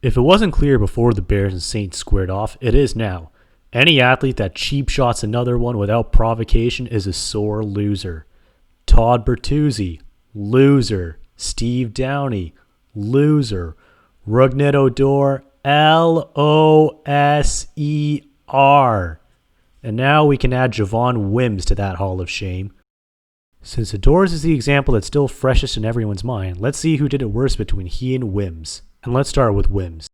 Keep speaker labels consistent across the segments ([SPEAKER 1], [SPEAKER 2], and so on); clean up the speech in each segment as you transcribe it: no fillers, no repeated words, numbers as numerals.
[SPEAKER 1] If it wasn't clear before the Bears and Saints squared off, it is now. Any athlete that cheap shots another one without provocation is a sore loser. Todd Bertuzzi, loser. Steve Downey, loser. Rougned Odor, Loser. And now we can add Javon Wims to that hall of shame. Since Odor's is the example that's still freshest in everyone's mind, let's see who did it worse between he and Wims. And let's start with Wims.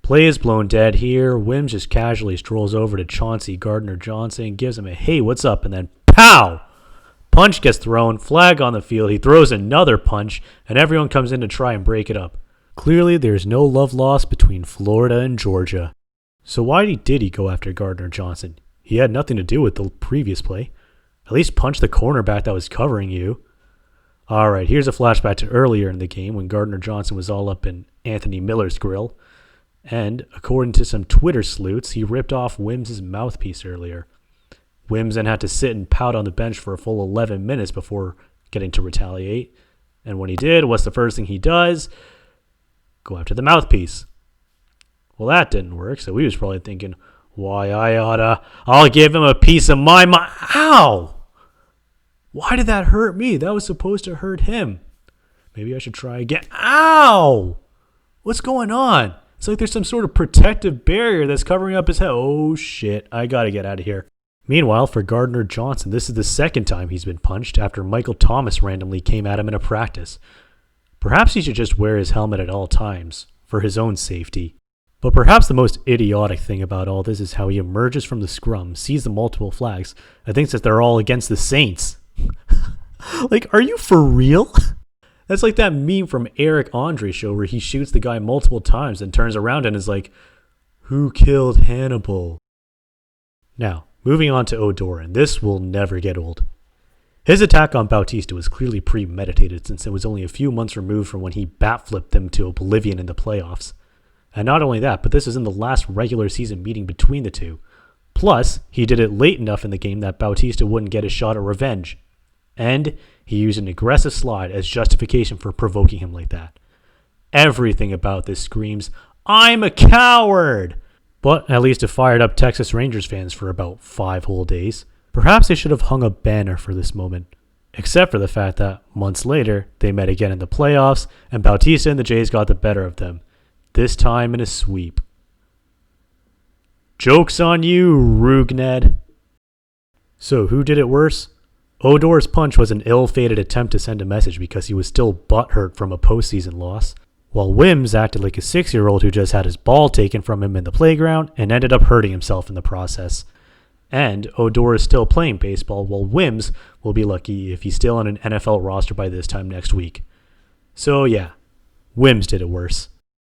[SPEAKER 1] Play is blown dead here. Wims just casually strolls over to Chauncey Gardner-Johnson and gives him a "hey, what's up?" and then pow! Punch gets thrown, flag on the field, he throws another punch, and everyone comes in to try and break it up. Clearly, there's no love lost between Florida and Georgia. So why did he go after Gardner-Johnson? He had nothing to do with the previous play. At least punch the cornerback that was covering you. Alright, here's a flashback to earlier in the game when Gardner-Johnson was all up in Anthony Miller's grill. And, according to some Twitter sleuths, he ripped off Wims' mouthpiece earlier. Wims then had to sit and pout on the bench for a full 11 minutes before getting to retaliate. And when he did, what's the first thing he does? Go after the mouthpiece. Well, that didn't work, so he was probably thinking, why, I'll give him a piece of my mind. Ow! Why did that hurt me? That was supposed to hurt him. Maybe I should try again. Ow! What's going on? It's like there's some sort of protective barrier that's covering up his head. Oh, shit. I gotta get out of here. Meanwhile, for Gardner-Johnson, this is the second time he's been punched after Michael Thomas randomly came at him in a practice. Perhaps he should just wear his helmet at all times, for his own safety. But perhaps the most idiotic thing about all this is how he emerges from the scrum, sees the multiple flags, and thinks that they're all against the Saints. Like, are you for real? That's like that meme from Eric Andre's show where he shoots the guy multiple times and turns around and is like, who killed Hannibal? Now, moving on to Odor, and this will never get old. His attack on Bautista was clearly premeditated since it was only a few months removed from when he bat-flipped them to oblivion in the playoffs. And not only that, but this is in the last regular season meeting between the two. Plus, he did it late enough in the game that Bautista wouldn't get a shot at revenge. And he used an aggressive slide as justification for provoking him like that. Everything about this screams, I'm a coward! But at least it fired up Texas Rangers fans for about 5 whole days. Perhaps they should have hung a banner for this moment. Except for the fact that, months later, they met again in the playoffs, and Bautista and the Jays got the better of them. This time in a sweep. Joke's on you, Rougned. So who did it worse? Odor's punch was an ill-fated attempt to send a message because he was still butthurt from a postseason loss, while Wims acted like a 6-year-old who just had his ball taken from him in the playground and ended up hurting himself in the process. And Odor is still playing baseball, while Wims will be lucky if he's still on an NFL roster by this time next week. So yeah, Wims did it worse.